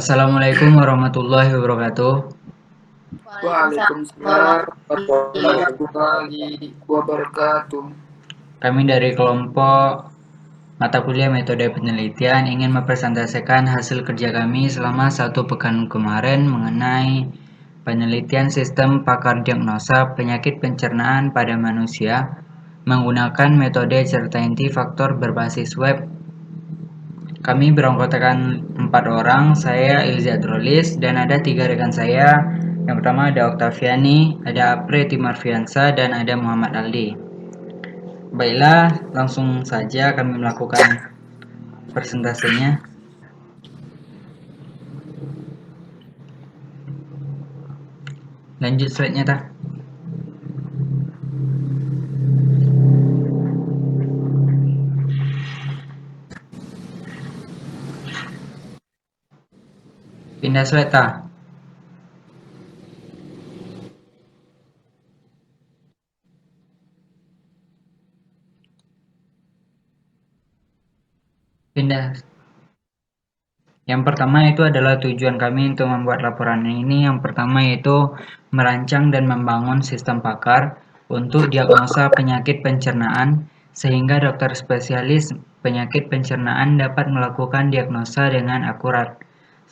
Assalamualaikum warahmatullahi wabarakatuh. Waalaikumsalam warahmatullahi wabarakatuh. Kami dari kelompok mata kuliah metode penelitian ingin mempresentasikan hasil kerja kami selama 1 pekan kemarin mengenai penelitian sistem pakar diagnosa penyakit pencernaan pada manusia menggunakan metode certainty faktor berbasis web. Kami beranggotakan 4 orang, saya Ilza Drolis dan ada 3 rekan saya. Yang pertama ada Oktaviani, ada Apre Timarfiansa, dan ada Muhammad Aldi. Baiklah, langsung saja kami melakukan presentasinya. Lanjut slide-nya, tak? Pindah slide, tak? Pindah. Yang pertama itu adalah tujuan kami untuk membuat laporan ini. Yang pertama yaitu merancang dan membangun sistem pakar untuk diagnosa penyakit pencernaan sehingga dokter spesialis penyakit pencernaan dapat melakukan diagnosa dengan akurat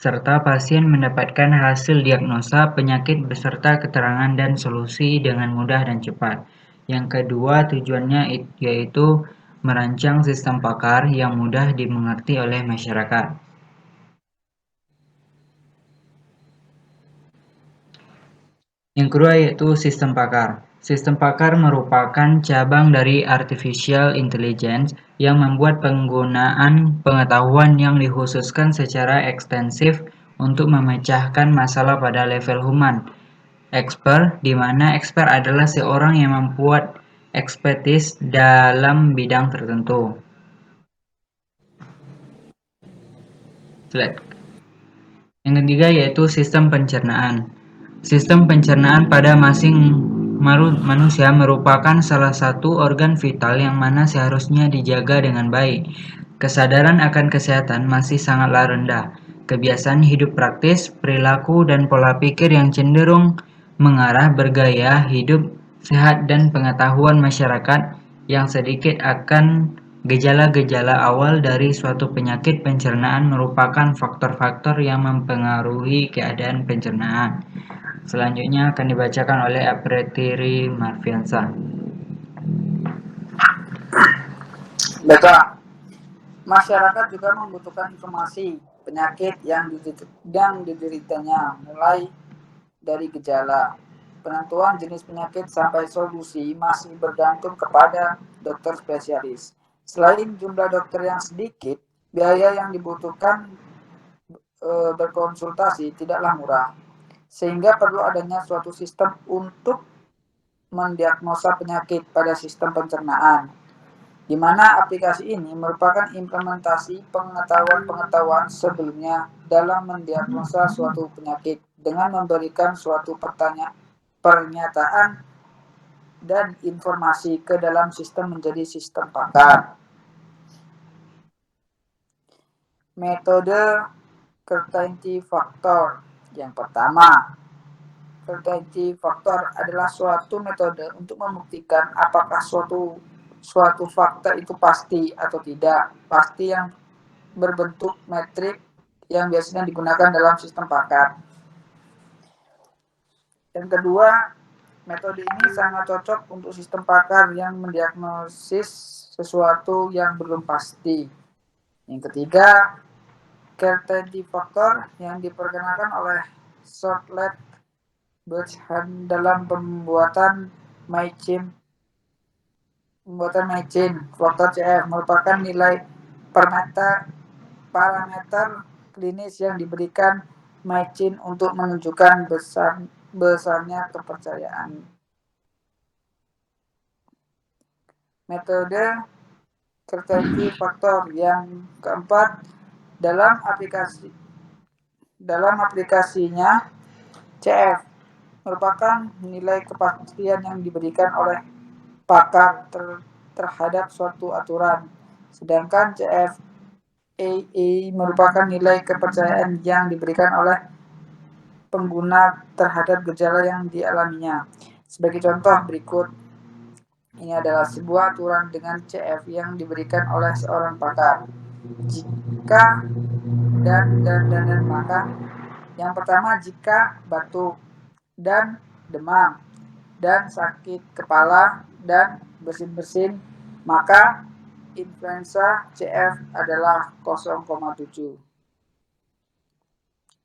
serta pasien mendapatkan hasil diagnosa penyakit beserta keterangan dan solusi dengan mudah dan cepat. Yang kedua tujuannya yaitu merancang sistem pakar yang mudah dimengerti oleh masyarakat. Yang kedua yaitu sistem pakar. Sistem pakar merupakan cabang dari artificial intelligence yang membuat penggunaan pengetahuan yang dikhususkan secara ekstensif untuk memecahkan masalah pada level human. Expert, di mana expert adalah seorang yang membuat expertise dalam bidang tertentu. Yang ketiga yaitu sistem pencernaan. Sistem pencernaan pada manusia merupakan salah satu organ vital yang mana seharusnya dijaga dengan baik. Kesadaran akan kesehatan masih sangatlah rendah. Kebiasaan hidup praktis, perilaku, dan pola pikir yang cenderung mengarah bergaya hidup sehat dan pengetahuan masyarakat yang sedikit akan gejala-gejala awal dari suatu penyakit pencernaan merupakan faktor-faktor yang mempengaruhi keadaan pencernaan. Selanjutnya akan dibacakan oleh Apretiri Marfiansa. Baiklah, masyarakat juga membutuhkan informasi penyakit yang dideritanya, mulai dari gejala, penentuan jenis penyakit sampai solusi masih bergantung kepada dokter spesialis. Selain jumlah dokter yang sedikit, biaya yang dibutuhkan berkonsultasi tidaklah murah, sehingga perlu adanya suatu sistem untuk mendiagnosa penyakit pada sistem pencernaan, di mana aplikasi ini merupakan implementasi pengetahuan-pengetahuan sebelumnya dalam mendiagnosa suatu penyakit dengan memberikan suatu pernyataan dan informasi ke dalam sistem menjadi sistem pakar. Metode certainty faktor. Yang pertama, certainty faktor adalah suatu metode untuk membuktikan apakah suatu fakta itu pasti atau tidak. Pasti yang berbentuk metrik yang biasanya digunakan dalam sistem pakar. Yang kedua, metode ini sangat cocok untuk sistem pakar yang mendiagnosis sesuatu yang belum pasti. Yang ketiga, certainty faktor yang diperkenalkan oleh Shortlet Berghan dalam pembuatan MyChin. Faktor CF merupakan nilai parameter klinis yang diberikan MyChin untuk menunjukkan besarnya kepercayaan. Metode certainty faktor yang keempat dalam aplikasinya CF merupakan nilai kepastian yang diberikan oleh pakar terhadap suatu aturan, sedangkan CF AA merupakan nilai kepercayaan yang diberikan oleh pengguna terhadap gejala yang dialaminya. Sebagai contoh berikut, ini adalah sebuah aturan dengan CF yang diberikan oleh seorang pakar. Jika dan maka yang pertama, jika batuk dan demam dan sakit kepala dan bersin-bersin, maka influenza CF adalah 0,7.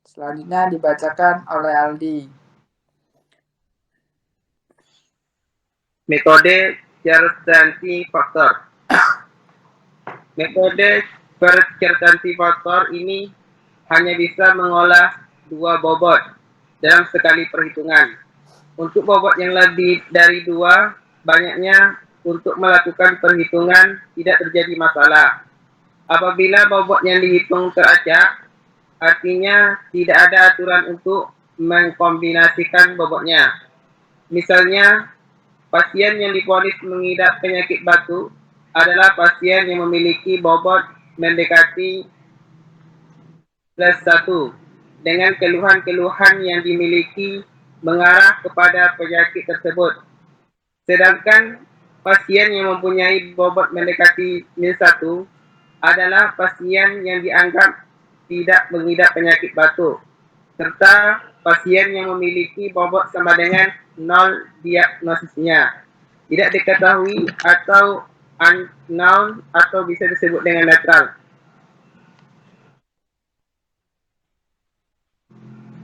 Selanjutnya dibacakan oleh Aldi. Metode certainty factor. Metode certainty factor ini hanya bisa mengolah 2 bobot dalam sekali perhitungan. Untuk bobot yang lebih dari 2, banyaknya untuk melakukan perhitungan tidak terjadi masalah. Apabila bobot yang dihitung teracak, artinya tidak ada aturan untuk mengkombinasikan bobotnya. Misalnya, pasien yang divonis mengidap penyakit batuk adalah pasien yang memiliki bobot mendekati plus 1 dengan keluhan-keluhan yang dimiliki mengarah kepada penyakit tersebut. Sedangkan pasien yang mempunyai bobot mendekati minus 1 adalah pasien yang dianggap tidak mengidap penyakit batuk, serta pasien yang memiliki bobot sama dengan 0 diagnosisnya, tidak diketahui atau unknown atau bisa disebut dengan netral.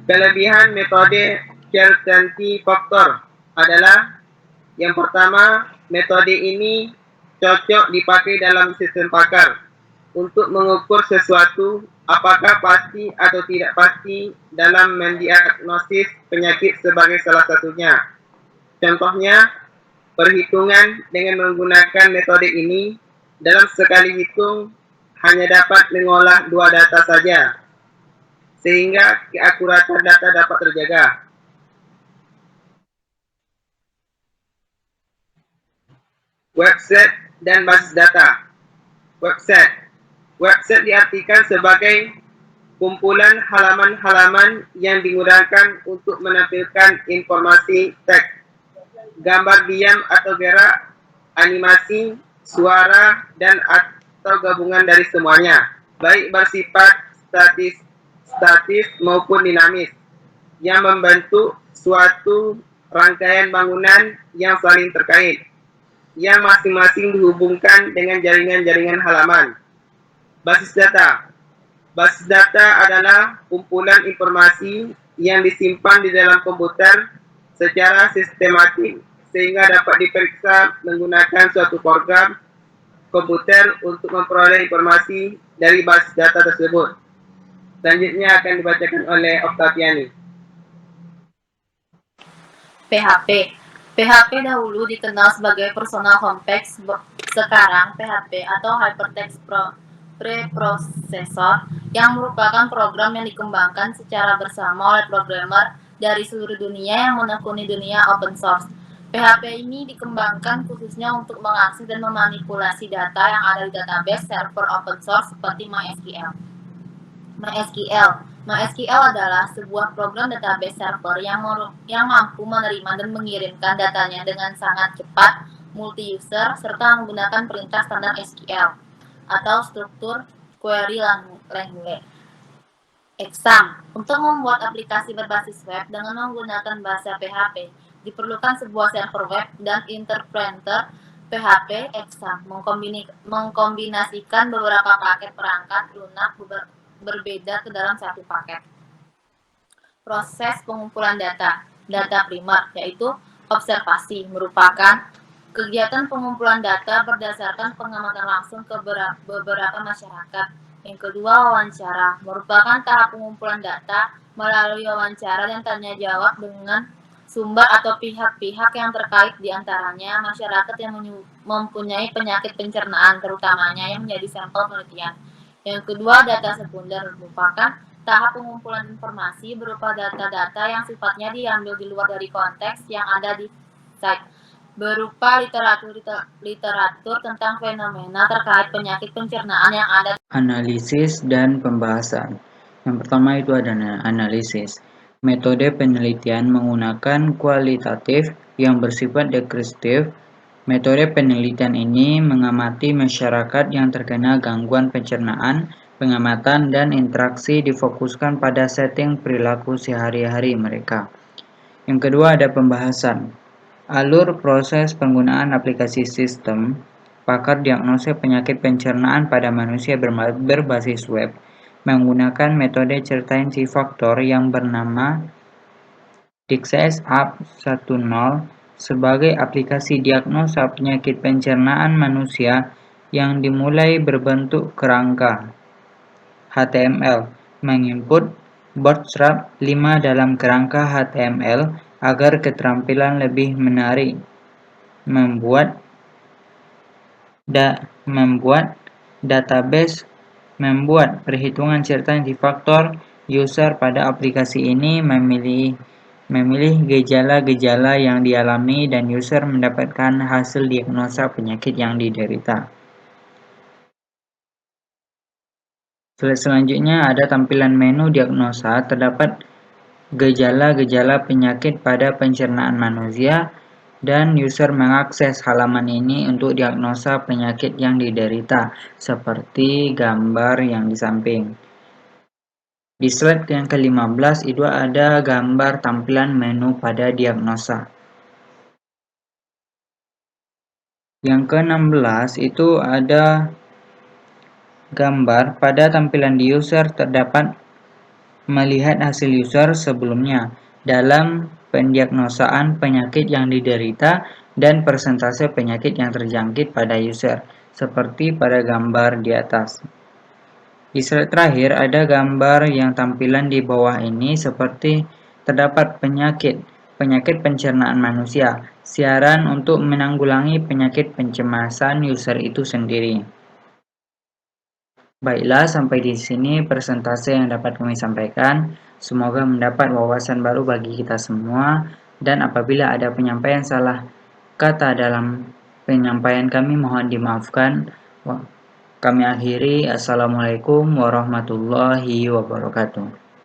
Kelebihan metode certainty factor adalah yang pertama, metode ini cocok dipakai dalam sistem pakar untuk mengukur sesuatu apakah pasti atau tidak pasti dalam mendiagnosis penyakit sebagai salah satunya. Contohnya, perhitungan dengan menggunakan metode ini dalam sekali hitung hanya dapat mengolah 2 data saja, sehingga keakuratan data dapat terjaga. Website dan basis data. Website diartikan sebagai kumpulan halaman-halaman yang digunakan untuk menampilkan informasi teks, gambar diam atau gerak, animasi, suara, dan atau gabungan dari semuanya, baik bersifat statis maupun dinamis, yang membentuk suatu rangkaian bangunan yang saling terkait, yang masing-masing dihubungkan dengan jaringan-jaringan halaman. Basis data. Basis data adalah kumpulan informasi yang disimpan di dalam komputer secara sistematik sehingga dapat diperiksa menggunakan suatu program komputer untuk memperoleh informasi dari basis data tersebut. Selanjutnya akan dibacakan oleh Octaviani. PHP. PHP dahulu dikenal sebagai personal context, sekarang PHP atau Hypertext Preprocessor yang merupakan program yang dikembangkan secara bersama oleh programmer dari seluruh dunia yang menekuni dunia open source. PHP ini dikembangkan khususnya untuk mengakses dan memanipulasi data yang ada di database server open source seperti MySQL. MySQL adalah sebuah program database server yang mampu menerima dan mengirimkan datanya dengan sangat cepat, multi-user, serta menggunakan perintah standar SQL atau struktur query language. Exam. Untuk membuat aplikasi berbasis web dengan menggunakan bahasa PHP, diperlukan sebuah server web dan interpreter PHP Exam mengkombinasikan beberapa paket perangkat lunak berbeda ke dalam satu paket. Proses pengumpulan data. Data primer, yaitu observasi, merupakan kegiatan pengumpulan data berdasarkan pengamatan langsung ke beberapa masyarakat. Yang kedua, wawancara, merupakan tahap pengumpulan data melalui wawancara dan tanya jawab dengan sumber atau pihak-pihak yang terkait, diantaranya masyarakat yang mempunyai penyakit pencernaan, terutamanya yang menjadi sampel penelitian. Yang kedua, data sekunder, merupakan tahap pengumpulan informasi berupa data-data yang sifatnya diambil di luar dari konteks yang ada di site. berupa literatur tentang fenomena terkait penyakit pencernaan yang ada. Analisis dan pembahasan. Yang pertama itu ada analisis. Metode penelitian menggunakan kualitatif yang bersifat deskriptif. Metode penelitian ini mengamati masyarakat yang terkena gangguan pencernaan. Pengamatan dan interaksi difokuskan pada setting perilaku sehari-hari mereka. Yang kedua ada pembahasan. Alur proses penggunaan aplikasi sistem pakar diagnosis penyakit pencernaan pada manusia berbasis web menggunakan metode cerita faktor yang bernama DICSAP10 sebagai aplikasi diagnosa penyakit pencernaan manusia yang dimulai berbentuk kerangka HTML, menginput bootstrap 5 dalam kerangka HTML agar keterampilan lebih menarik, membuat database, membuat perhitungan cerita faktor. User pada aplikasi ini memilih gejala-gejala yang dialami dan user mendapatkan hasil diagnosa penyakit yang diderita. Selanjutnya ada tampilan menu diagnosa. Terdapat gejala-gejala penyakit pada pencernaan manusia dan user mengakses halaman ini untuk diagnosa penyakit yang diderita seperti gambar yang di samping. Di slide yang ke-15 itu ada gambar tampilan menu pada diagnosa. Yang ke-16 itu ada gambar pada tampilan di user. Terdapat melihat hasil user sebelumnya dalam pendiagnosaan penyakit yang diderita dan persentase penyakit yang terjangkit pada user, seperti pada gambar di atas. Di slide terakhir ada gambar yang tampilan di bawah ini seperti terdapat penyakit pencernaan manusia, saran untuk menanggulangi penyakit pencemasan user itu sendiri. Baiklah, sampai di sini presentasi yang dapat kami sampaikan. Semoga mendapat wawasan baru bagi kita semua, dan apabila ada penyampaian salah kata dalam penyampaian kami mohon dimaafkan. Kami akhiri. Assalamualaikum warahmatullahi wabarakatuh.